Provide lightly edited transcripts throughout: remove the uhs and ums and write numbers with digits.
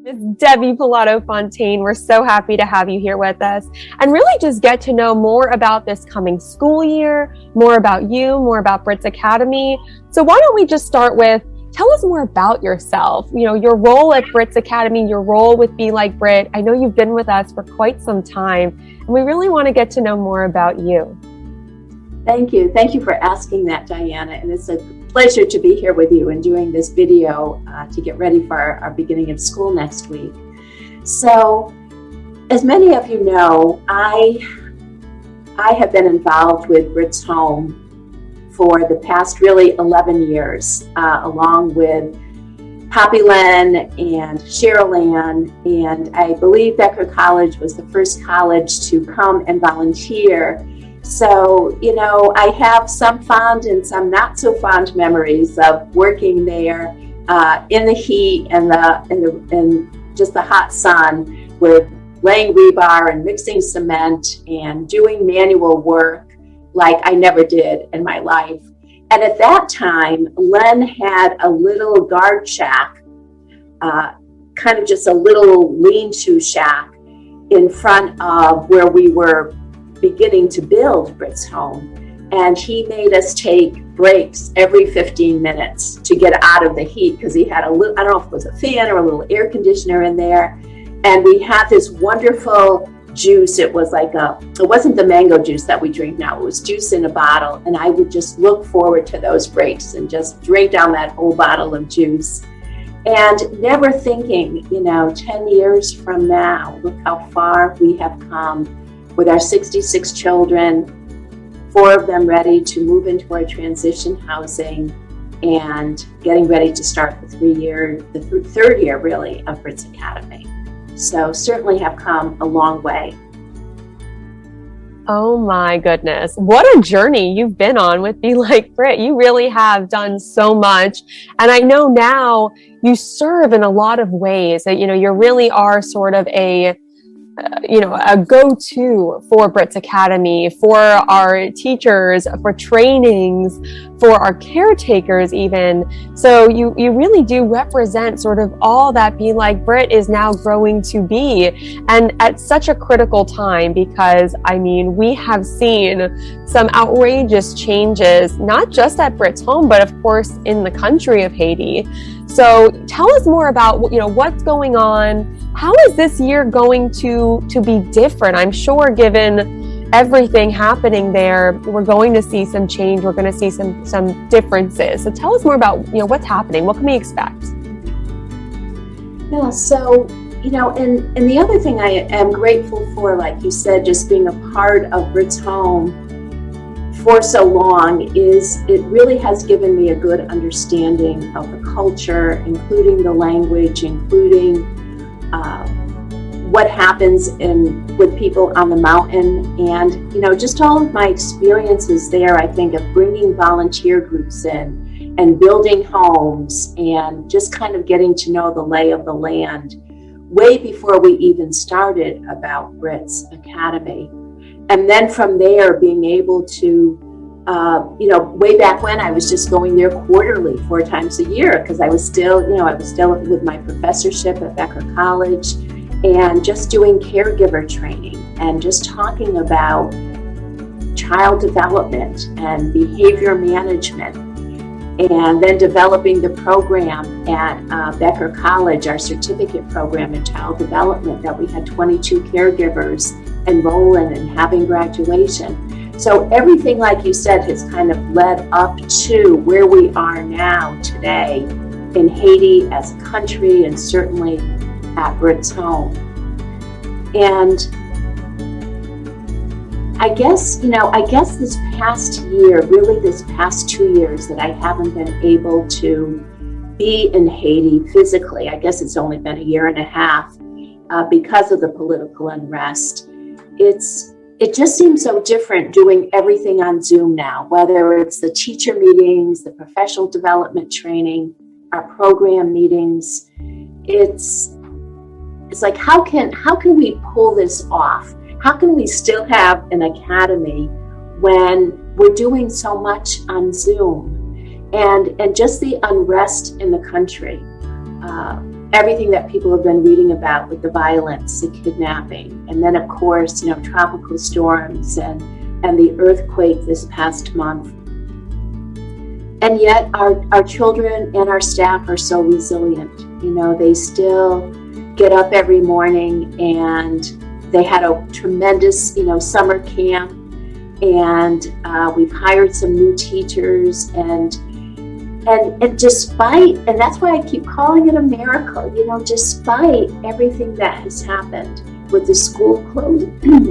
It's Debbie Pallatto Fontaine. We're so happy to have you here with us and really just get to know more about this coming school year, more about you, more about Brits Academy. So why don't we just start with, tell us more about yourself, your role at Brits Academy, your role with Be Like Brit. I know you've been with us for quite some time, and we really want to get to know more about you. Thank you. Thank you for asking that, Diana. And it's a pleasure to be here with you and doing this video to get ready for our beginning of school next week. So, as many of you know, I have been involved with Brits Home for the past really 11 years, along with Poppy Len and Cheryl Ann, and I believe Becker College was the first college to come and volunteer. So, I have some fond and some not so fond memories of working there in the heat and just the hot sun, with laying rebar and mixing cement and doing manual work like I never did in my life. And at that time, Len had a little guard shack, kind of just a little lean-to shack in front of where we were beginning to build Brits Home. And he made us take breaks every 15 minutes to get out of the heat, because he had a little, I don't know if it was a fan or a little air conditioner in there. And we had this wonderful juice. It was like it wasn't the mango juice that we drink now. It was juice in a bottle. And I would just look forward to those breaks and just drink down that whole bottle of juice. And never thinking, 10 years from now, look how far we have come with our 66 children, 4 of them ready to move into our transition housing and getting ready to start the third year really of Brits Academy. So certainly have come a long way. Oh my goodness. What a journey you've been on with Be Like Brit. You really have done so much. And I know now you serve in a lot of ways that, you really are sort of a go-to for Brits Academy, for our teachers, for trainings, for our caretakers even. So you really do represent sort of all that Be Like Brit is now growing to be, and at such a critical time, because we have seen some outrageous changes, not just at Brits Home, but of course in the country of Haiti. So tell us more about, what's going on. How is this year going to be different? I'm sure given everything happening there, we're going to see some change. We're going to see some differences. So tell us more about, what's happening. What can we expect? Yeah, so, and the other thing I am grateful for, like you said, just being a part of Brits Home for so long, is it really has given me a good understanding of the culture, including the language, including what happens with people on the mountain, and just all of my experiences there. I think of bringing volunteer groups in and building homes and just kind of getting to know the lay of the land way before we even started about Brits Academy. And then from there, being able to, way back when I was just going there quarterly, 4 times a year, because I was still with my professorship at Becker College, and just doing caregiver training and just talking about child development and behavior management. And then developing the program at Becker College, our certificate program in child development, that we had 22 caregivers enroll in and having graduation. So everything, like you said, has kind of led up to where we are now today in Haiti as a country, and certainly at Brits Home. And I guess this past year, really this past 2 years that I haven't been able to be in Haiti physically, I guess it's only been a year and a half because of the political unrest. It just seems so different doing everything on Zoom now, whether it's the teacher meetings, the professional development training, our program meetings. It's like, how can we pull this off? How can we still have an academy when we're doing so much on Zoom? And just the unrest in the country. everything that people have been reading about with the violence, the kidnapping, and then of course, tropical storms and the earthquake this past month. And yet our children and our staff are so resilient. They still get up every morning, and they had a tremendous, summer camp, and we've hired some new teachers, and despite, and that's why I keep calling it a miracle, despite everything that has happened with the school closings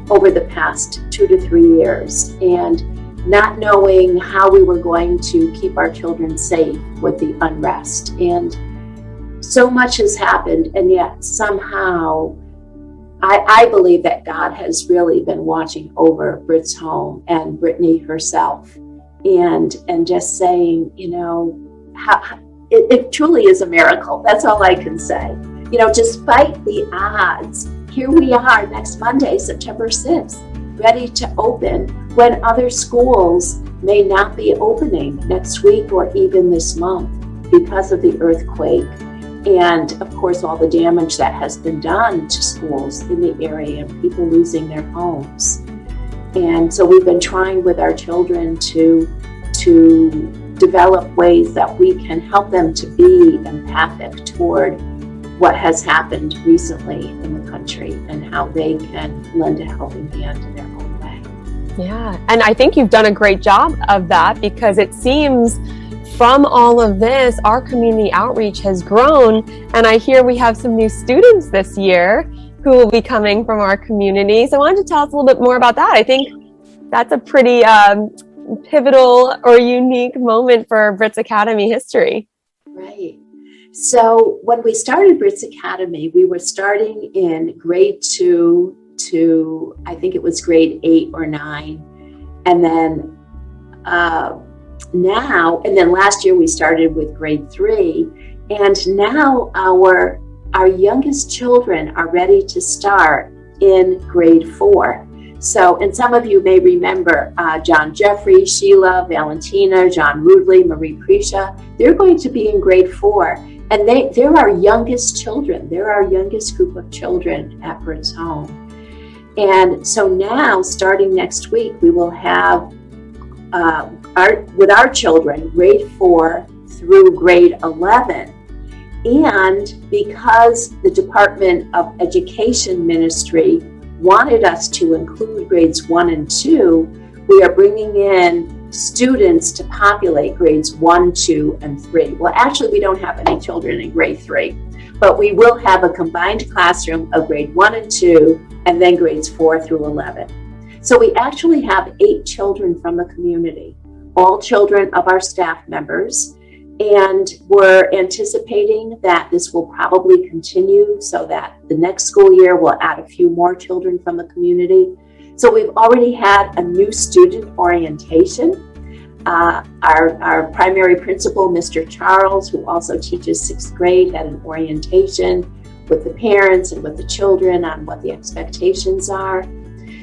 over the past 2 to 3 years, and not knowing how we were going to keep our children safe with the unrest. And so much has happened, and yet somehow I believe that God has really been watching over Brit's home and Brittany herself, and just saying, it truly is a miracle. That's all I can say. Despite the odds, here we are next Monday, September 6th, ready to open when other schools may not be opening next week or even this month because of the earthquake. And of course, all the damage that has been done to schools in the area and people losing their homes. And so we've been trying with our children to develop ways that we can help them to be empathic toward what has happened recently in the country and how they can lend a helping hand in their own way. Yeah, and I think you've done a great job of that, because it seems from all of this, our community outreach has grown, and I hear we have some new students this year who will be coming from our community. So I wanted to tell us a little bit more about that. I think that's a pretty pivotal or unique moment for Brits Academy history. Right. So when we started Brits Academy, we were starting in grade 2 to, I think it was grade 8 or 9. And then last year we started with grade 3. And now our youngest children are ready to start in grade 4. So, and some of you may remember John Jeffrey, Sheila, Valentina, John Rudley, Marie Prisha. They're going to be in grade 4. And they're our youngest children. They're our youngest group of children at Brit's home. And so now, starting next week, we will have, with our children, grade 4 through grade 11. And because the Department of Education Ministry wanted us to include grades 1 and 2, we are bringing in students to populate grades 1, 2, and 3. Well, actually, we don't have any children in grade 3, but we will have a combined classroom of grade 1 and 2, and then grades 4 through 11. So we actually have 8 children from the community, all children of our staff members, and we're anticipating that this will probably continue so that the next school year we'll add a few more children from the community. So we've already had a new student orientation. Our primary principal, Mr. Charles, who also teaches 6th grade, had an orientation with the parents and with the children on what the expectations are.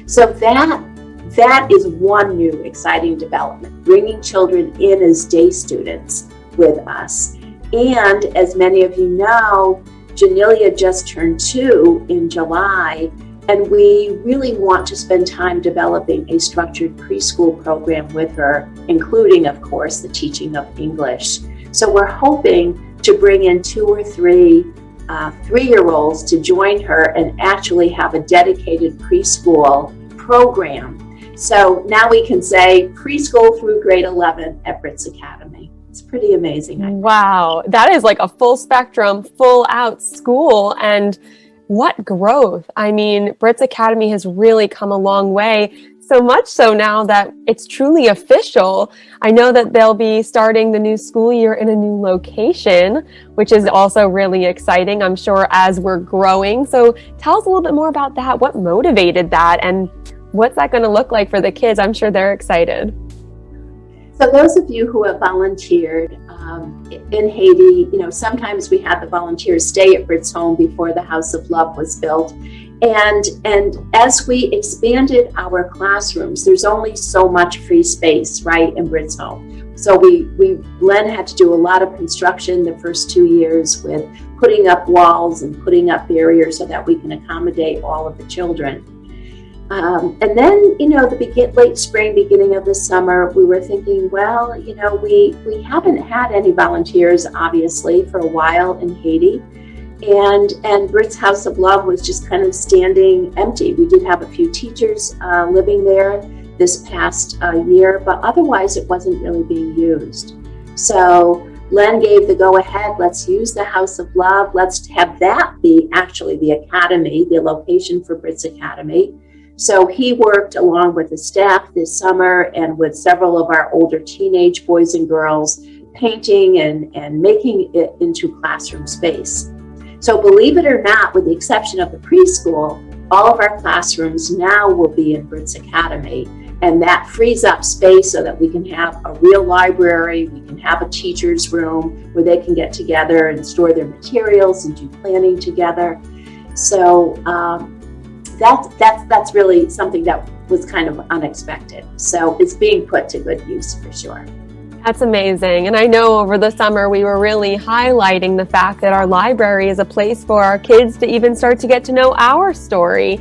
So that is one new exciting development, bringing children in as day students with us. And as many of you know, Janelia just turned 2 in July, and we really want to spend time developing a structured preschool program with her, including, of course, the teaching of English. So we're hoping to bring in 2 or 3 3-year-olds to join her and actually have a dedicated preschool program. So now we can say preschool through grade 11 at Brits Academy. It's pretty amazing. Wow, that is like a full spectrum, full out school, and what growth. I mean, Brits Academy has really come a long way, so much so now that it's truly official. I know that they'll be starting the new school year in a new location, which is also really exciting, I'm sure, as we're growing. So tell us a little bit more about that. What motivated that, and what's that going to look like for the kids? I'm sure they're excited. So those of you who have volunteered in Haiti, sometimes we had the volunteers stay at Brit's home before the House of Love was built. And as we expanded our classrooms, there's only so much free space, right, in Brit's home. So Len had to do a lot of construction the first 2 years with putting up walls and putting up barriers so that we can accommodate all of the children. And then, the late spring, beginning of the summer, we were thinking, well, we haven't had any volunteers, obviously, for a while in Haiti. And Brit's House of Love was just kind of standing empty. We did have a few teachers living there this past year, but otherwise it wasn't really being used. So Len gave the go-ahead, let's use the House of Love, let's have that be actually the academy, the location for Brits Academy. So he worked along with the staff this summer and with several of our older teenage boys and girls, painting and making it into classroom space. So believe it or not, with the exception of the preschool, all of our classrooms now will be in Brits Academy. And that frees up space so that we can have a real library, we can have a teacher's room where they can get together and store their materials and do planning together. So that's really something that was kind of unexpected. So it's being put to good use for sure. That's amazing. And I know over the summer we were really highlighting the fact that our library is a place for our kids to even start to get to know our story,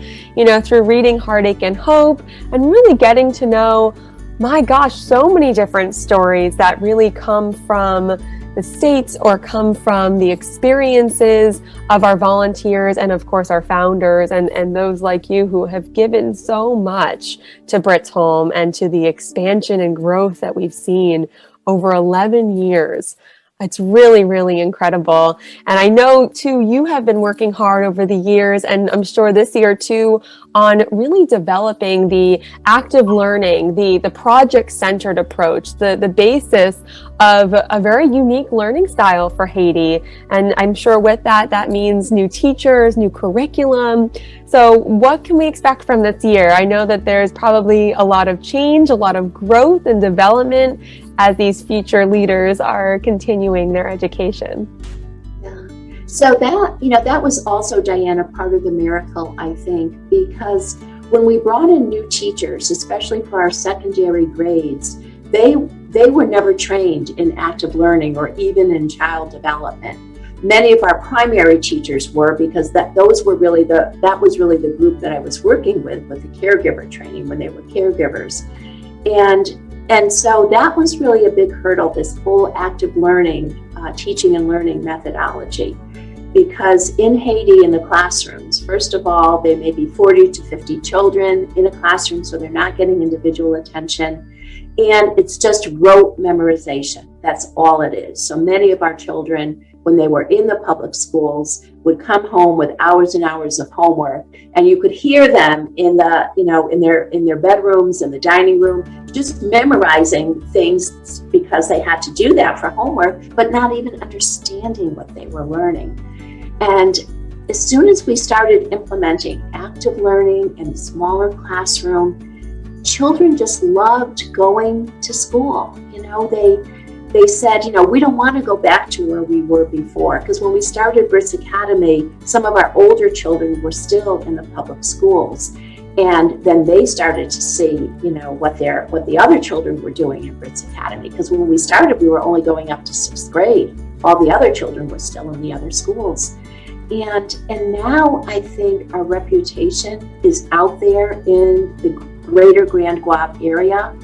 through reading Heartache and Hope and really getting to know, my gosh, so many different stories that really come from the States or come from the experiences of our volunteers and of course our founders and those like you who have given so much to Brits Home and to the expansion and growth that we've seen over 11 years. It's really, really incredible. And I know, too, you have been working hard over the years, and I'm sure this year, too, on really developing the active learning, the project-centered approach, the basis of a very unique learning style for Haiti. And I'm sure with that means new teachers, new curriculum. So what can we expect from this year? I know that there's probably a lot of change, a lot of growth and development as these future leaders are continuing their education. Yeah. So that was also, Diana, part of the miracle, I think, because when we brought in new teachers, especially for our secondary grades, they were never trained in active learning or even in child development. Many of our primary teachers were, because that was really the group that I was working with the caregiver training when they were caregivers. And so that was really a big hurdle, this whole active learning, teaching and learning methodology. Because in Haiti, in the classrooms, first of all, there may be 40 to 50 children in a classroom, so they're not getting individual attention. And it's just rote memorization. That's all it is. So many of our children, when they were in the public schools, would come home with hours and hours of homework, and you could hear them in their bedrooms, in the dining room, just memorizing things because they had to do that for homework, but not even understanding what they were learning. And as soon as we started implementing active learning in a smaller classroom, children just loved going to school. They said, we don't want to go back to where we were before. Because when we started Brits Academy, some of our older children were still in the public schools. And then they started to see, what the other children were doing in Brits Academy. Because when we started, we were only going up to 6th grade. All the other children were still in the other schools. And now I think our reputation is out there in the greater Grand Guave area.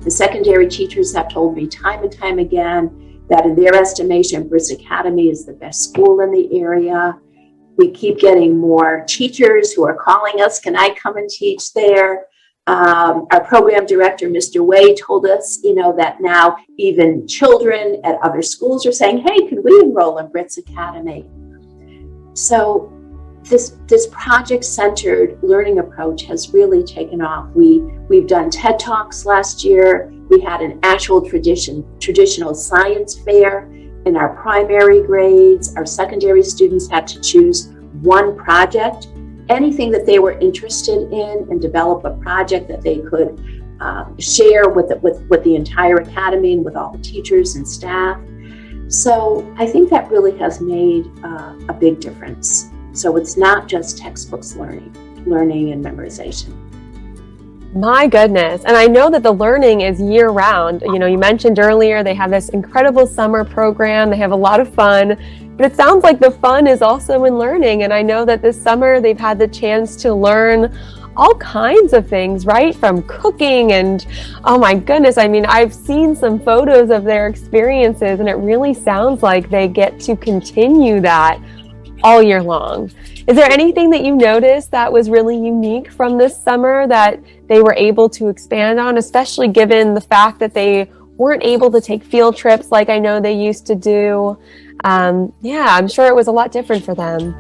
The secondary teachers have told me time and time again that in their estimation, Brits Academy is the best school in the area. We keep getting more teachers who are calling us, can I come and teach there? Our program director, Mr. Way, told us, that now even children at other schools are saying, hey, can we enroll in Brits Academy? So this project-centered learning approach has really taken off. We've done TED Talks last year. We had an actual traditional science fair in our primary grades. Our secondary students had to choose one project, anything that they were interested in, and develop a project that they could share with the entire academy and with all the teachers and staff. So I think that really has made a big difference. So it's not just textbooks learning and memorization. My goodness. And I know that the learning is year round. You know, you mentioned earlier they have this incredible summer program. They have a lot of fun, but it sounds like the fun is also in learning. And I know that this summer they've had the chance to learn all kinds of things, right? From cooking and, oh my goodness, I mean, I've seen some photos of their experiences and it really sounds like they get to continue that all year long. Is there anything that you noticed that was really unique from this summer that they were able to expand on, especially given the fact that they weren't able to take field trips like I know they used to do? Yeah, I'm sure it was a lot different for them.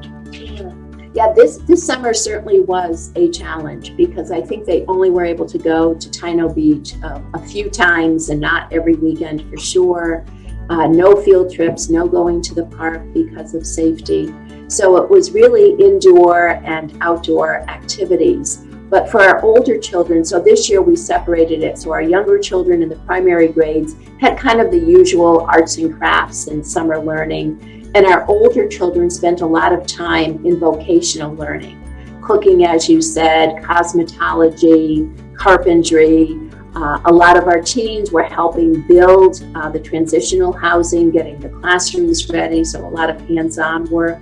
Yeah, this summer certainly was a challenge because I think they only were able to go to Taino Beach a few times and not every weekend for sure. No field trips, no going to the park because of safety. So it was really indoor and outdoor activities. But for our older children, so this year we separated it. So our younger children in the primary grades had kind of the usual arts and crafts and summer learning. And our older children spent a lot of time in vocational learning. Cooking, as you said, cosmetology, carpentry. A lot of our teens were helping build the transitional housing, getting the classrooms ready, so a lot of hands-on work.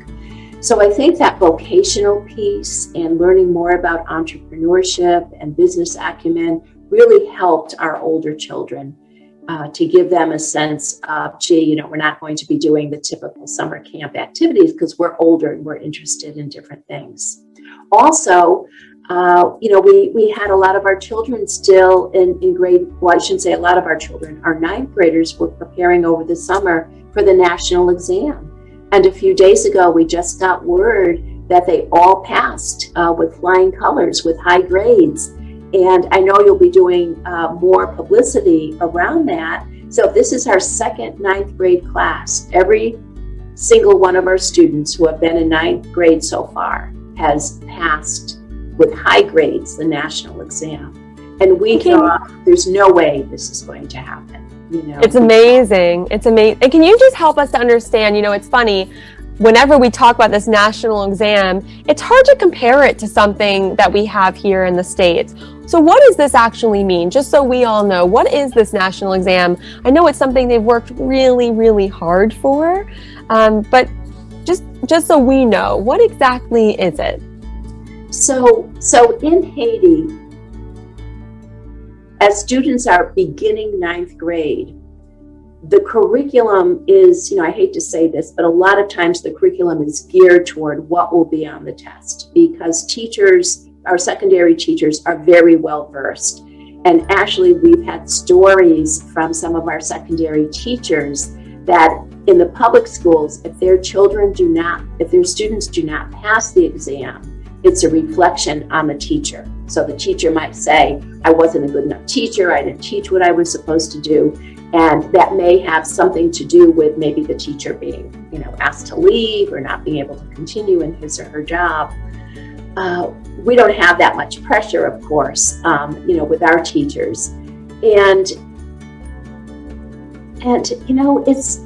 So I think that vocational piece and learning more about entrepreneurship and business acumen really helped our older children to give them a sense of, gee, you know, we're not going to be doing the typical summer camp activities because we're older and we're interested in different things. Also, you know, we had a lot of our children still in grade, well, I shouldn't say a lot of our children, our ninth graders were preparing over the summer for the national exam. And a few days ago, we just got word that they all passed with flying colors, with high grades. And I know you'll be doing more publicity around that. So this is our second ninth grade class. Every single one of our students who have been in ninth grade so far has passed with high grades the national exam. And we thought there's no way this is going to happen. You know, it's amazing. It's amazing. And can you just help us to understand, you know, it's funny, whenever we talk about this national exam, it's hard to compare it to something that we have here in the States. So what does this actually mean? Just so we all know, what is this national exam? I know it's something they've worked really, really hard for, but just so we know, what exactly is it? So in Haiti, as students are beginning ninth grade, the curriculum is, you know, I hate to say this, but a lot of times the curriculum is geared toward what will be on the test because teachers, our secondary teachers, are very well versed. And actually, we've had stories from some of our secondary teachers that in the public schools, if their students do not pass the exam, it's a reflection on the teacher. So the teacher might say, I wasn't a good enough teacher, I didn't teach what I was supposed to do. And that may have something to do with maybe the teacher being, you know, asked to leave or not being able to continue in his or her job. We don't have that much pressure, of course, you know, with our teachers. And you know, it's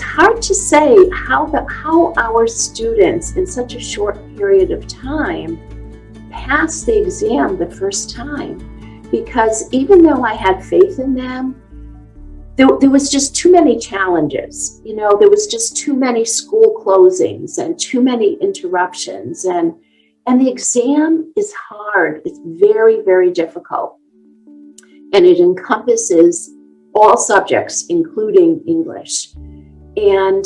hard to say how our students in such a short period of time pass the exam the first time, because even though I had faith in them, there was just too many challenges. You know, there was just too many school closings and too many interruptions, and the exam is hard. It's very, very difficult, and it encompasses all subjects, including English. And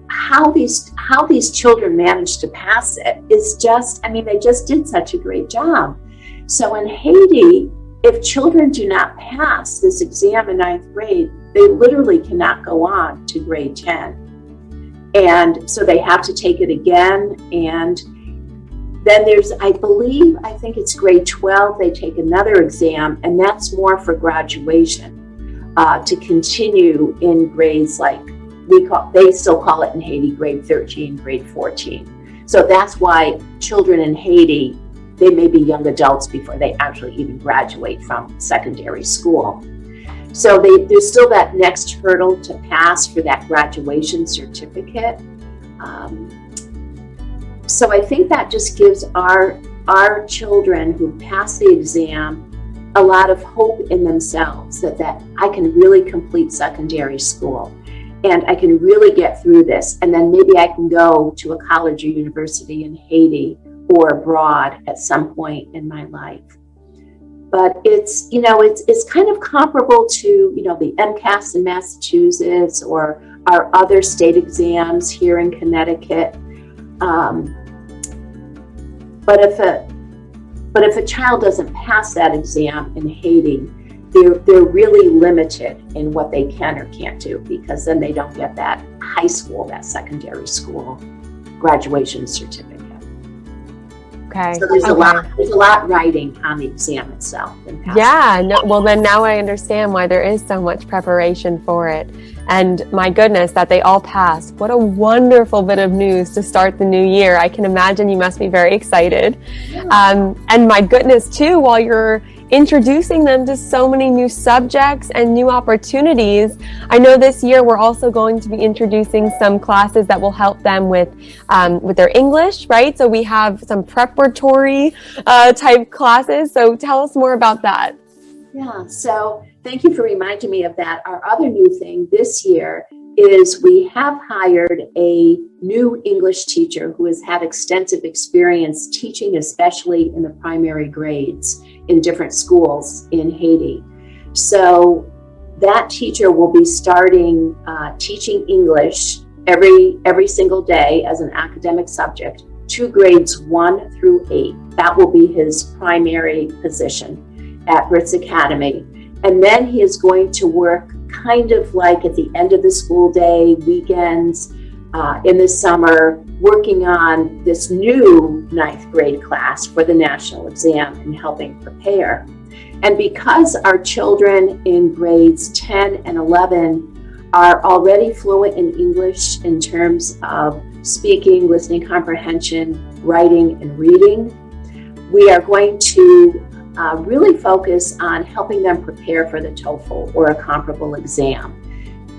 how these children managed to pass it is just, I mean, they just did such a great job. So in Haiti, if children do not pass this exam in ninth grade, they literally cannot go on to grade 10. And so they have to take it again. And then there's, I think it's grade 12, they take another exam, and that's more for graduation, to continue in grades like they still call it in Haiti grade 13, grade 14. So that's why children in Haiti, they may be young adults before they actually even graduate from secondary school. So there's still that next hurdle to pass for that graduation certificate. So I think that just gives our our children who pass the exam a lot of hope in themselves that I can really complete secondary school and I can really get through this. And then maybe I can go to a college or university in Haiti or abroad at some point in my life. But it's kind of comparable to, the MCAS in Massachusetts or our other state exams here in Connecticut. But if a child doesn't pass that exam in Haiti, they're really limited in what they can or can't do, because then they don't get that high school, that secondary school graduation certificate. Okay. So there's a lot riding on the exam itself. Yeah. No, well, then now I understand why there is so much preparation for it. And my goodness, that they all passed. What a wonderful bit of news to start the new year. I can imagine you must be very excited. Yeah. And my goodness, too, while you're introducing them to so many new subjects and new opportunities. I know this year we're also going to be introducing some classes that will help them with their English, right? So we have some preparatory type classes. So tell us more about that. Yeah, so thank you for reminding me of that. Our other new thing this year is we have hired a new English teacher who has had extensive experience teaching, especially in the primary grades in different schools in Haiti. So that teacher will be starting teaching English every single day as an academic subject to grades 1 through 8. That will be his primary position at Brits Academy. And then he is going to work kind of like at the end of the school day, weekends, in the summer, working on this new 9th grade class for the national exam and helping prepare. And because our children in grades 10 and 11 are already fluent in English in terms of speaking, listening comprehension, writing, and reading, we are going to really focus on helping them prepare for the TOEFL or a comparable exam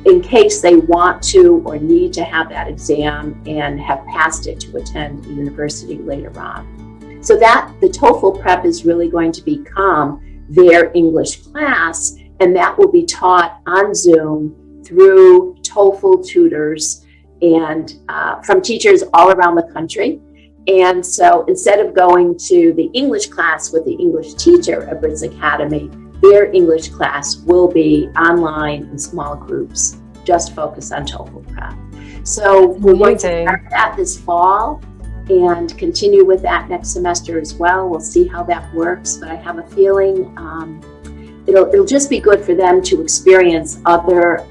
in case they want to or need to have that exam and have passed it to attend a university later on. So that the TOEFL prep is really going to become their English class, and that will be taught on Zoom through TOEFL tutors and from teachers all around the country. And so instead of going to the English class with the English teacher at Brits Academy, their English class will be online in small groups, just focus on TOEFL prep. So we're going to start that this fall and continue with that next semester as well. We'll see how that works, but I have a feeling it'll just be good for them to experience other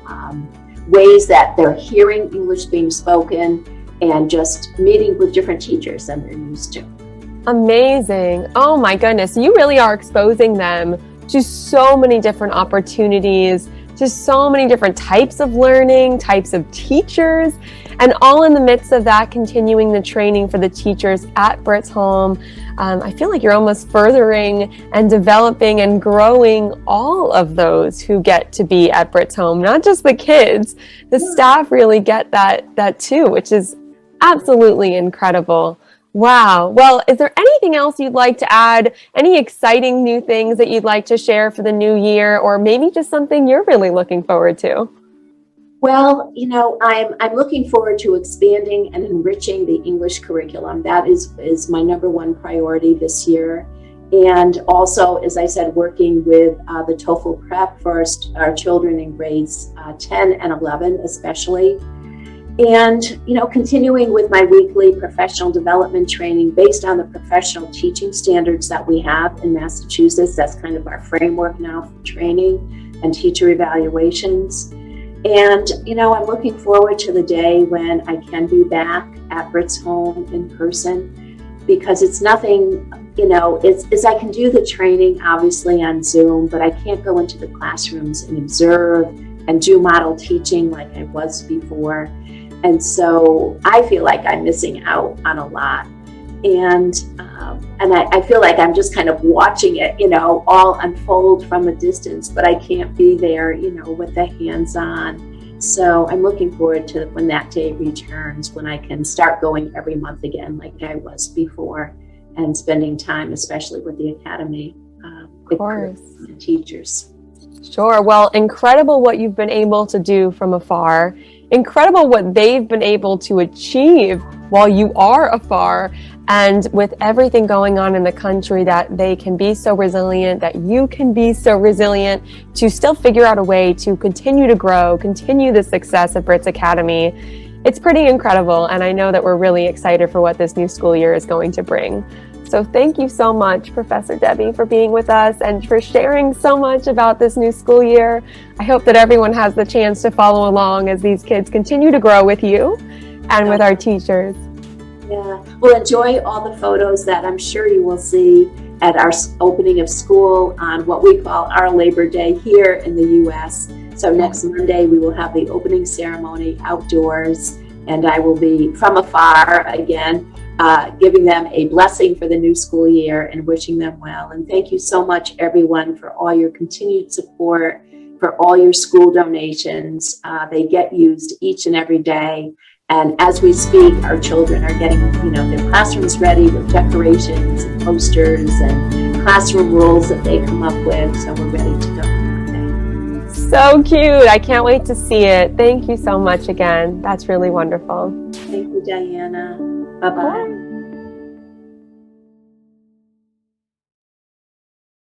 ways that they're hearing English being spoken and just meeting with different teachers than they're used to. Amazing. Oh my goodness. You really are exposing them to so many different opportunities, to so many different types of learning, types of teachers, and all in the midst of that, continuing the training for the teachers at Brit's Home. I feel like you're almost furthering and developing and growing all of those who get to be at Brit's Home, not just the kids. The staff really get that too, which is absolutely incredible. Wow. Well, is there anything else you'd like to add? Any exciting new things that you'd like to share for the new year, or maybe just something you're really looking forward to? Well, I'm looking forward to expanding and enriching the English curriculum. That is my number one priority this year. And also, as I said, working with the TOEFL prep for our children in grades 10 and 11 especially. And, continuing with my weekly professional development training based on the professional teaching standards that we have in Massachusetts. That's kind of our framework now for training and teacher evaluations. And, I'm looking forward to the day when I can be back at Brit's Home in person, because it's nothing, it's I can do the training obviously on Zoom, but I can't go into the classrooms and observe and do model teaching like I was before. And so I feel like I'm missing out on a lot. And I feel like I'm just kind of watching it, all unfold from a distance, but I can't be there, with the hands on. So I'm looking forward to when that day returns, when I can start going every month again like I was before, and spending time, especially with the Academy, with the teachers. Sure. Well, incredible what you've been able to do from afar. Incredible what they've been able to achieve while you are afar. And with everything going on in the country, that they can be so resilient, that you can be so resilient to still figure out a way to continue to grow, continue the success of Brits Academy. It's pretty incredible. And I know that we're really excited for what this new school year is going to bring. So thank you so much, Professor Debbie, for being with us and for sharing so much about this new school year. I hope that everyone has the chance to follow along as these kids continue to grow with you and with our teachers. Yeah, well, enjoy all the photos that I'm sure you will see at our opening of school on what we call our Labor Day here in the U.S. So next Monday, we will have the opening ceremony outdoors, and I will be from afar again, giving them a blessing for the new school year and wishing them well. And thank you so much, everyone, for all your continued support, for all your school donations. They get used each and every day. And as we speak, our children are getting, their classrooms ready with decorations and posters and classroom rules that they come up with. So we're ready to go. So cute. I can't wait to see it. Thank you so much again. That's really wonderful. Thank you, Diana. Bye-bye.